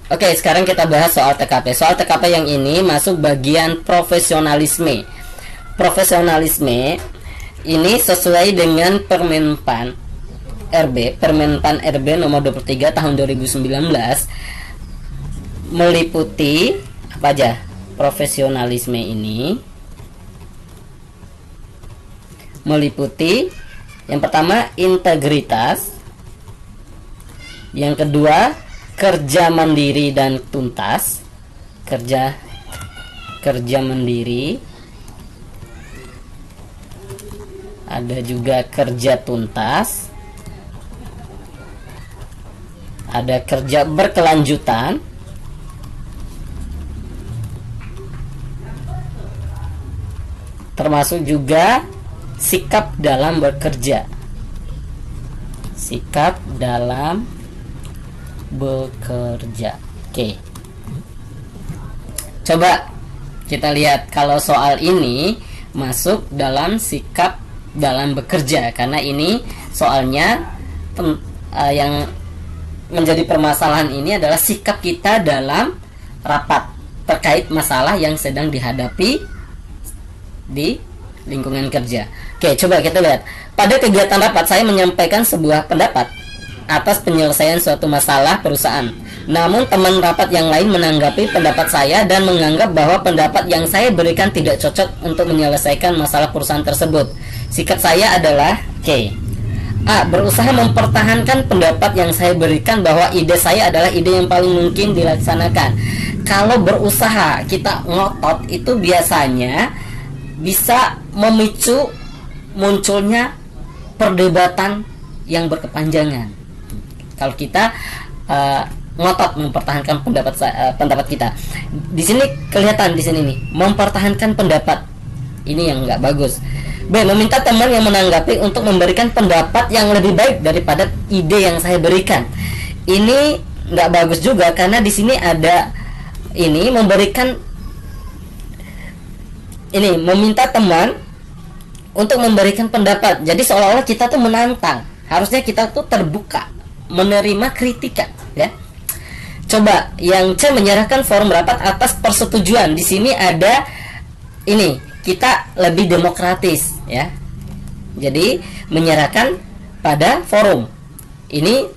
Oke, sekarang kita bahas soal TKP. Soal TKP yang ini masuk bagian profesionalisme. Profesionalisme ini sesuai dengan Permenpan RB nomor 23 tahun 2019, meliputi apa aja? Profesionalisme ini meliputi yang pertama integritas, yang kedua kerja mandiri dan tuntas, kerja mandiri, ada juga kerja tuntas, ada kerja berkelanjutan, termasuk juga sikap dalam bekerja. Sikap dalam bekerja. Oke. Coba kita lihat kalau soal ini masuk dalam sikap dalam bekerja, karena ini soalnya yang menjadi permasalahan ini adalah sikap kita dalam rapat terkait masalah yang sedang dihadapi di lingkungan kerja. Oke, coba kita lihat. Pada kegiatan rapat saya menyampaikan sebuah pendapat atas penyelesaian suatu masalah perusahaan. Namun teman rapat yang lain menanggapi pendapat saya dan menganggap bahwa pendapat yang saya berikan tidak cocok untuk menyelesaikan masalah perusahaan tersebut. Sikap saya adalah A. Berusaha mempertahankan pendapat yang saya berikan bahwa ide saya adalah ide yang paling mungkin dilaksanakan. Kalau berusaha kita ngotot itu biasanya bisa memicu munculnya perdebatan yang berkepanjangan. Kalau kita ngotot mempertahankan pendapat kita, di sini kelihatan di sini nih mempertahankan pendapat ini yang nggak bagus. B. Meminta teman yang menanggapi untuk memberikan pendapat yang lebih baik daripada ide yang saya berikan. Ini nggak bagus juga karena di sini ada ini meminta teman untuk memberikan pendapat. Jadi seolah-olah kita tuh menantang. Harusnya kita tuh terbuka menerima kritikan, ya. Coba yang C, menyerahkan forum rapat atas persetujuan. Di sini ada ini, kita lebih demokratis, ya. Jadi menyerahkan pada forum. Ini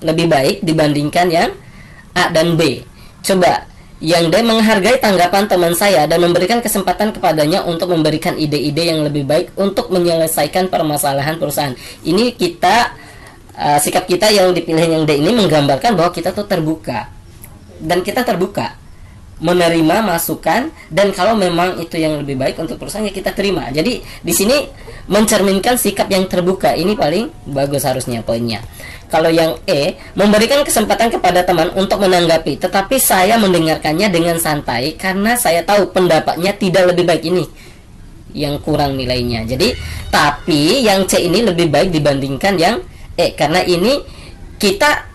lebih baik dibandingkan yang A dan B. Coba yang D, menghargai tanggapan teman saya dan memberikan kesempatan kepadanya untuk memberikan ide-ide yang lebih baik untuk menyelesaikan permasalahan perusahaan. Ini sikap kita yang dipilih yang D ini menggambarkan bahwa kita tuh terbuka, dan kita terbuka menerima masukan, dan kalau memang itu yang lebih baik untuk perusahaan ya kita terima. Jadi di sini mencerminkan sikap yang terbuka. Ini paling bagus harusnya poinnya. Kalau yang E, memberikan kesempatan kepada teman untuk menanggapi, tetapi saya mendengarkannya dengan santai karena saya tahu pendapatnya tidak lebih baik. Ini yang kurang nilainya. Jadi tapi yang C ini lebih baik dibandingkan yang E, karena ini kita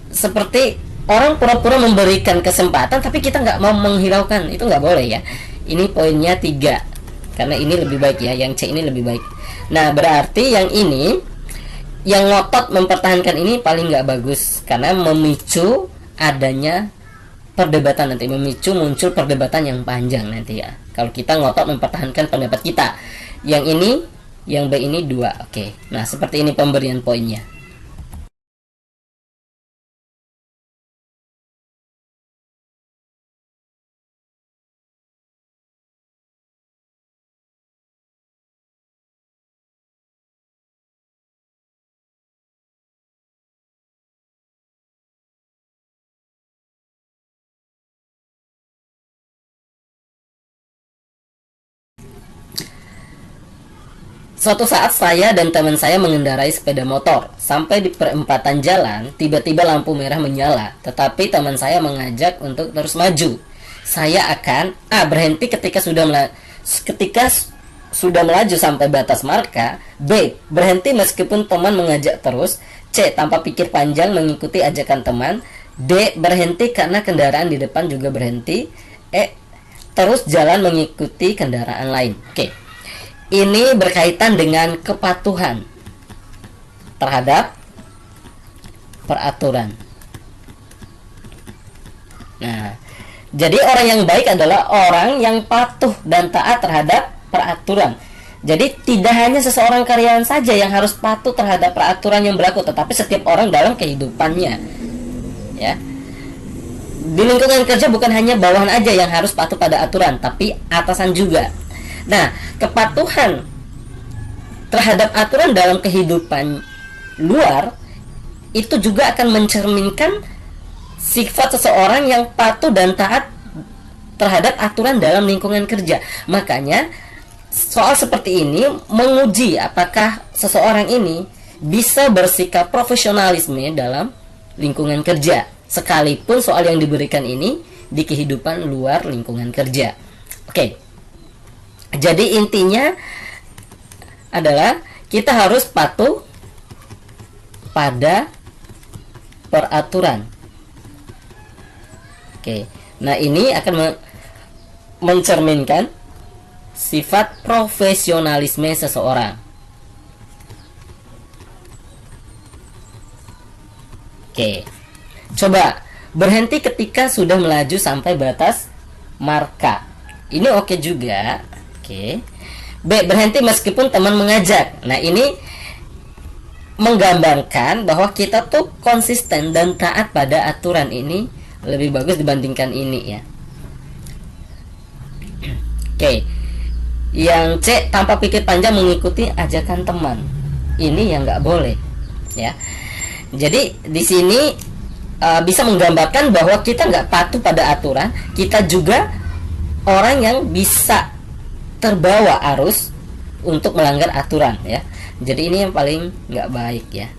seperti orang pura-pura memberikan kesempatan tapi kita nggak mau menghiraukan. Itu nggak boleh, ya. Ini poinnya 3 karena ini lebih baik, ya. Yang C ini lebih baik. Nah berarti yang ini, yang ngotot mempertahankan ini paling nggak bagus karena memicu adanya perdebatan nanti, memicu muncul perdebatan yang panjang nanti, ya. Kalau kita ngotot mempertahankan pendapat kita. Yang ini, yang B ini 2. Oke. Nah seperti ini pemberian poinnya. Suatu saat saya dan teman saya mengendarai sepeda motor. Sampai di perempatan jalan, tiba-tiba lampu merah menyala. Tetapi teman saya mengajak untuk terus maju. Saya akan berhenti ketika sudah melaju sampai batas marka. B, berhenti meskipun teman mengajak terus. C, tanpa pikir panjang mengikuti ajakan teman. D, berhenti karena kendaraan di depan juga berhenti. E, terus jalan mengikuti kendaraan lain. Oke. Ini berkaitan dengan kepatuhan terhadap peraturan. Nah, jadi orang yang baik adalah orang yang patuh dan taat terhadap peraturan. Jadi tidak hanya seseorang karyawan saja yang harus patuh terhadap peraturan yang berlaku, tetapi setiap orang dalam kehidupannya. Ya. Di lingkungan kerja bukan hanya bawahan aja yang harus patuh pada aturan, tapi atasan juga. Nah, kepatuhan terhadap aturan dalam kehidupan luar itu juga akan mencerminkan sifat seseorang yang patuh dan taat terhadap aturan dalam lingkungan kerja. Makanya soal seperti ini menguji apakah seseorang ini bisa bersikap profesionalisme dalam lingkungan kerja, sekalipun soal yang diberikan ini di kehidupan luar lingkungan kerja. Oke. Jadi intinya adalah kita harus patuh pada peraturan. Oke. Nah, ini akan mencerminkan sifat profesionalisme seseorang. Oke. Coba berhenti ketika sudah melaju sampai batas marka. Ini oke juga. Oke. B. Berhenti meskipun teman mengajak. Nah, ini menggambarkan bahwa kita tuh konsisten dan taat pada aturan. Ini lebih bagus dibandingkan ini ya. Oke. Yang C, tanpa pikir panjang mengikuti ajakan teman. Ini yang nggak boleh ya. Jadi di sini bisa menggambarkan bahwa kita nggak patuh pada aturan. Kita juga orang yang bisa terbawa arus untuk melanggar aturan ya. Jadi ini yang paling nggak baik ya.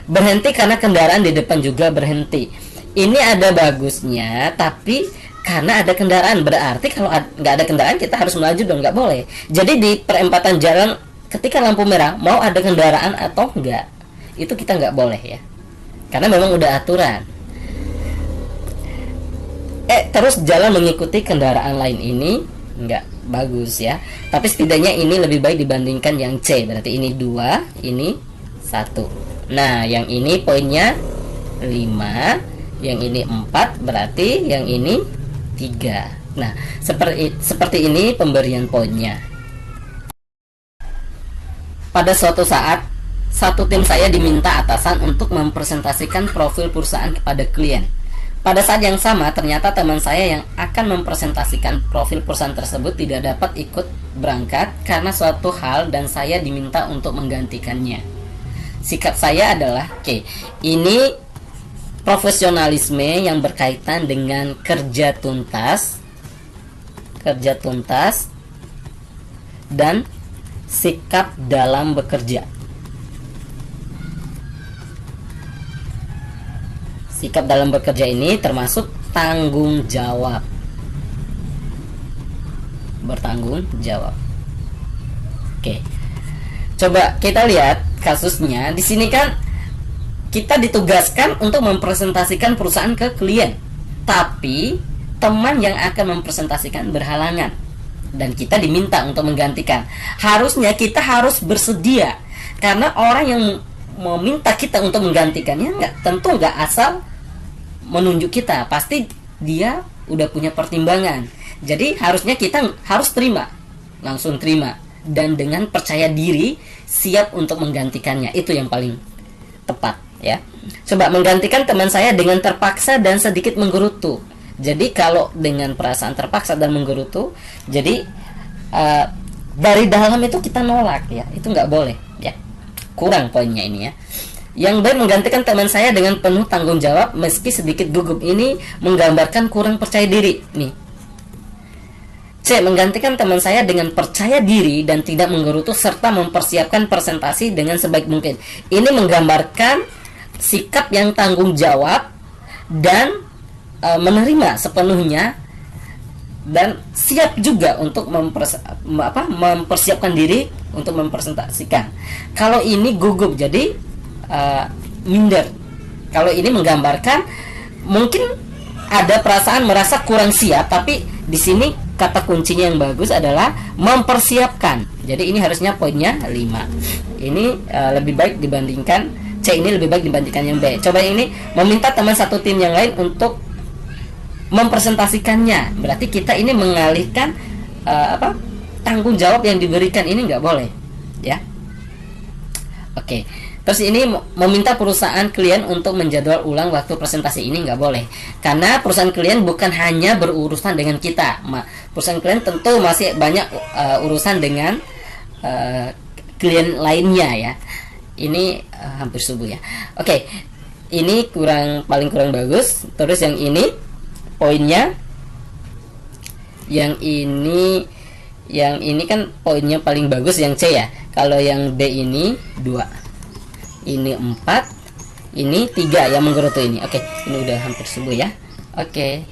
Berhenti karena kendaraan di depan juga berhenti. Ini ada bagusnya, tapi karena ada kendaraan, berarti kalau nggak ada kendaraan kita harus melaju dong, nggak boleh. Jadi di perempatan jalan ketika lampu merah mau ada kendaraan atau enggak, itu kita nggak boleh ya, karena memang udah aturan. Terus jalan mengikuti kendaraan lain, ini nggak bagus ya. Tapi setidaknya ini lebih baik dibandingkan yang C. Berarti ini 2, ini 1. Nah, yang ini poinnya 5, yang ini 4, berarti yang ini 3. Nah, seperti ini pemberian poinnya. Pada suatu saat, satu tim saya diminta atasan untuk mempresentasikan profil perusahaan kepada klien. Pada saat yang sama, ternyata teman saya yang akan mempresentasikan profil perusahaan tersebut tidak dapat ikut berangkat karena suatu hal dan saya diminta untuk menggantikannya. Sikap saya adalah, ini profesionalisme yang berkaitan dengan kerja tuntas dan sikap dalam bekerja. Sikap dalam bekerja ini termasuk tanggung jawab. Bertanggung jawab. Oke. Coba kita lihat kasusnya. Di sini kan kita ditugaskan untuk mempresentasikan perusahaan ke klien. Tapi teman yang akan mempresentasikan berhalangan dan kita diminta untuk menggantikan. Harusnya kita harus bersedia, karena orang yang meminta kita untuk menggantikannya tentu nggak asal menunjuk kita, pasti dia udah punya pertimbangan. Jadi harusnya kita harus langsung terima dan dengan percaya diri siap untuk menggantikannya. Itu yang paling tepat ya. Coba menggantikan teman saya dengan terpaksa dan sedikit menggerutu. Jadi kalau dengan perasaan terpaksa dan menggerutu, jadi dari dalam itu kita nolak ya, itu nggak boleh ya. Kurang poinnya ini ya. Yang B, menggantikan teman saya dengan penuh tanggung jawab meski sedikit gugup. Ini menggambarkan kurang percaya diri nih. C, menggantikan teman saya dengan percaya diri dan tidak menggerutu serta mempersiapkan presentasi dengan sebaik mungkin. Ini menggambarkan sikap yang tanggung jawab dan menerima sepenuhnya dan siap juga untuk mempersiapkan diri untuk mempresentasikan. Kalau ini gugup, jadi minder. Kalau ini menggambarkan mungkin ada perasaan merasa kurang siap, tapi di sini kata kuncinya yang bagus adalah mempersiapkan. Jadi ini harusnya poinnya 5. Ini lebih baik dibandingkan C, ini lebih baik dibandingkan yang B. Coba ini meminta teman satu tim yang lain untuk mempresentasikannya. Berarti kita ini mengalihkan tanggung jawab yang diberikan, ini nggak boleh ya. Oke. Terus ini meminta perusahaan klien untuk menjadwal ulang waktu presentasi, ini nggak boleh, karena perusahaan klien bukan hanya berurusan dengan kita. Perusahaan klien tentu masih banyak urusan dengan klien lainnya ya. Ini hampir subuh ya. Oke, ini paling kurang bagus. Terus yang ini poinnya, yang ini kan poinnya paling bagus yang C ya. Kalau yang D ini 2, ini 4, ini 3 yang menggerutu ini. Oke, ini udah hampir subuh ya. Oke.